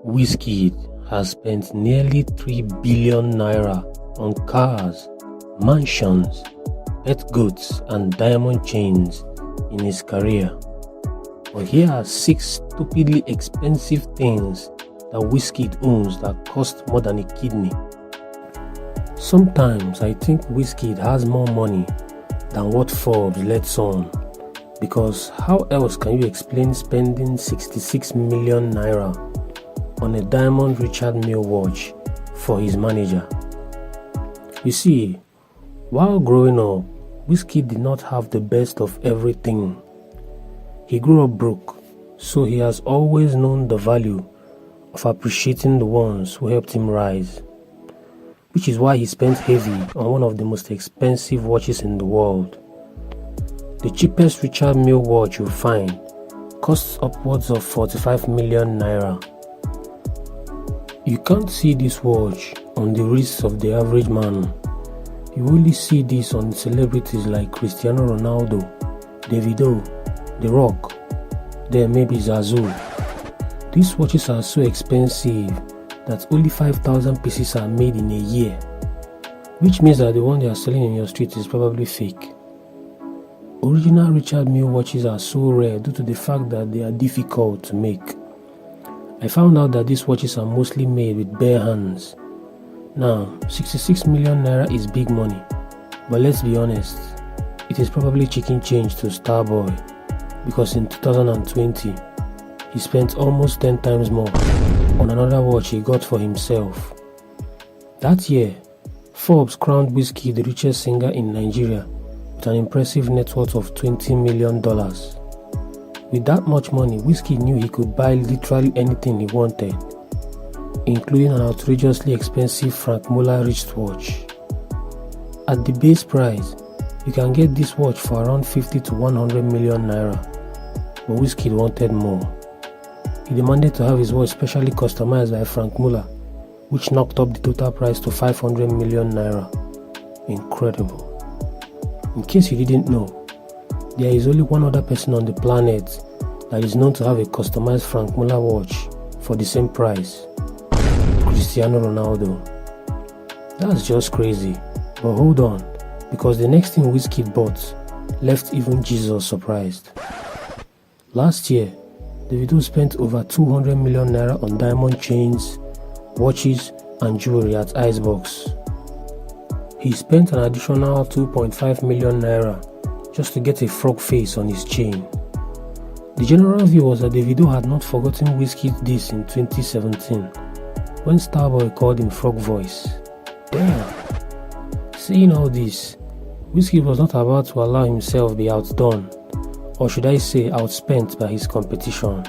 Wizkid has spent nearly 3 billion naira on cars, mansions, pet goats and diamond chains in his career. But here are 6 stupidly expensive things that Wizkid owns that cost more than a kidney. Sometimes I think Wizkid has more money than what Forbes lets on, because how else can you explain spending 66 million naira on a diamond Richard Mille watch for his manager? You see, while growing up, Wizkid did not have the best of everything. He grew up broke, so he has always known the value of appreciating the ones who helped him rise, which is why he spent heavy on one of the most expensive watches in the world. The cheapest Richard Mille watch you'll find costs upwards of 45 million naira. You can't see this watch on the wrists of the average man. You only see this on celebrities like Cristiano Ronaldo, Davido, The Rock, then maybe Zazu. These watches are so expensive that only 5,000 pieces are made in a year, which means that the one they are selling in your street is probably fake. Original Richard Mille watches are so rare due to the fact that they are difficult to make. I found out that these watches are mostly made with bare hands. Now, 66 million naira is big money, but let's be honest, it is probably chicken change to Starboy, because in 2020, he spent almost 10 times more on another watch he got for himself. That year, Forbes crowned Wizkid the richest singer in Nigeria with an impressive net worth of $20 million. With that much money, Wizkid knew he could buy literally anything he wanted, including an outrageously expensive Muller wristwatch. At the base price, you can get this watch for around 50 to 100 million naira, but Wizkid wanted more. He demanded to have his watch specially customized by Muller, which knocked up the total price to 500 million naira. Incredible. In case you didn't know, there is only one other person on the planet that is known to have a customized Muller watch for the same price: Cristiano Ronaldo. That's just crazy. But hold on, because the next thing Wizkid bought left even Jesus surprised. Last year, Davido spent over 200 million naira on diamond chains, watches and jewelry at Icebox. He spent an additional 2.5 million naira just to get a frog face on his chain. The general view was that Davido had not forgotten Wizkid this in 2017, when Starboy called him Frog Voice. Damn! Seeing all this, Wizkid was not about to allow himself be outdone, or should I say outspent by his competition.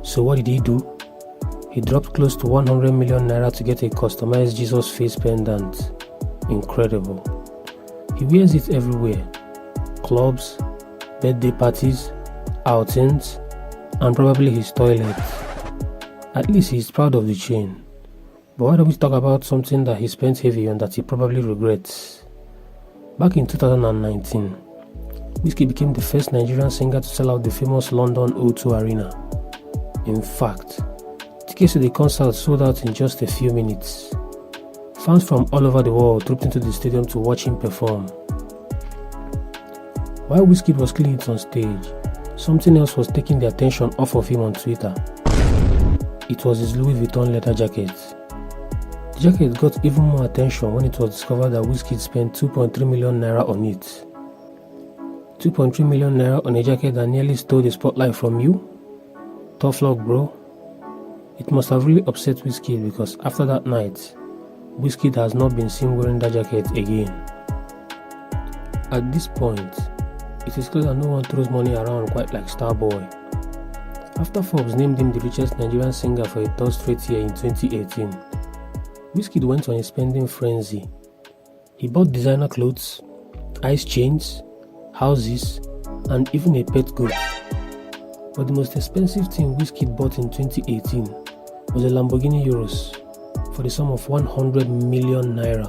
So what did he do? He dropped close to 100 million naira to get a customized Jesus face pendant. Incredible. He wears it everywhere: clubs, birthday parties, outings, and probably his toilet. At least he's proud of the chain. But why don't we talk about something that he spent heavy on that he probably regrets? Back in 2019, Wizkid became the first Nigerian singer to sell out the famous London O2 Arena. In fact, tickets to the concert sold out in just a few minutes. Fans from all over the world trooped into the stadium to watch him perform. While Wizkid was killing it on stage, something else was taking the attention off of him on Twitter. It was his Louis Vuitton leather jacket. The jacket got even more attention when it was discovered that Wizkid spent 2.3 million naira on it. 2.3 million naira on a jacket that nearly stole the spotlight from you? Tough luck, bro. It must have really upset Wizkid, because after that night, Wizkid has not been seen wearing that jacket again. At this point, it is clear that no one throws money around quite like Starboy. After Forbes named him the richest Nigerian singer for a third straight year in 2018, Wizkid went on a spending frenzy. He bought designer clothes, ice chains, houses, and even a pet goat. But the most expensive thing Wizkid bought in 2018 was a Lamborghini Euros for the sum of 100 million naira.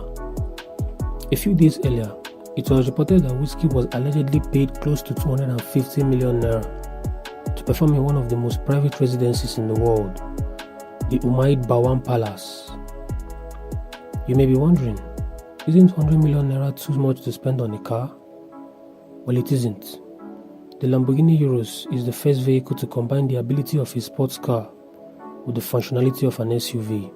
A few days earlier, it was reported that Wizkid was allegedly paid close to 250 million naira to perform in one of the most private residences in the world, the Umayyad Bawan Palace. You may be wondering, isn't 100 million naira too much to spend on a car? Well, it isn't. The Lamborghini Urus is the first vehicle to combine the ability of a sports car with the functionality of an SUV.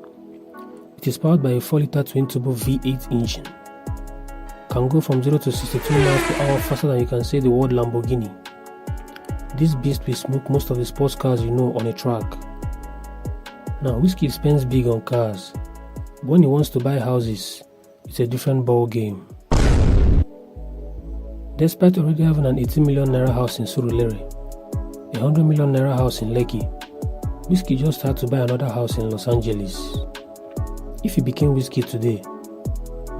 It is powered by a 4-litre twin-turbo V8 engine. Can go from 0 to 62 miles per hour faster than you can say the word Lamborghini. This beast will smoke most of the sports cars you know on a track. Now, Wizkid spends big on cars, but when he wants to buy houses, it's a different ball game. Despite already having an 80 million naira house in Surulere, a 100 million naira house in Lekki, Wizkid just had to buy another house in Los Angeles. If you became Wizkid today,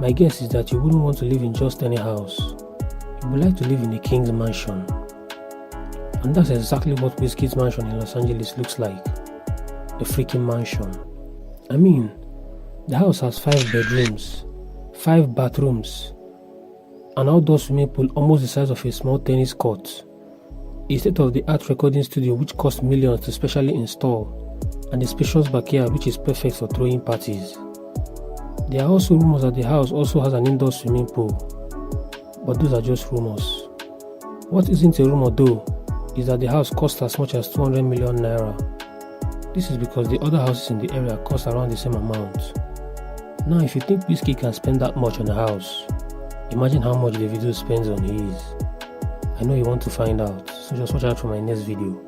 my guess is that you wouldn't want to live in just any house. You would like to live in a king's mansion. And that's exactly what Wizkid's mansion in Los Angeles looks like. A freaking mansion. I mean, the house has 5 bedrooms, 5 bathrooms, an outdoor swimming pool almost the size of a small tennis court, a state-of-the-art recording studio which cost millions to specially install, and a spacious backyard which is perfect for throwing parties. There are also rumors that the house also has an indoor swimming pool, but those are just rumors. What isn't a rumor though is that the house costs as much as 200 million naira. This is because the other houses in the area cost around the same amount. Now, if you think Wizkid can spend that much on a house, imagine how much the video spends on his. I know you want to find out, so just watch out for my next video.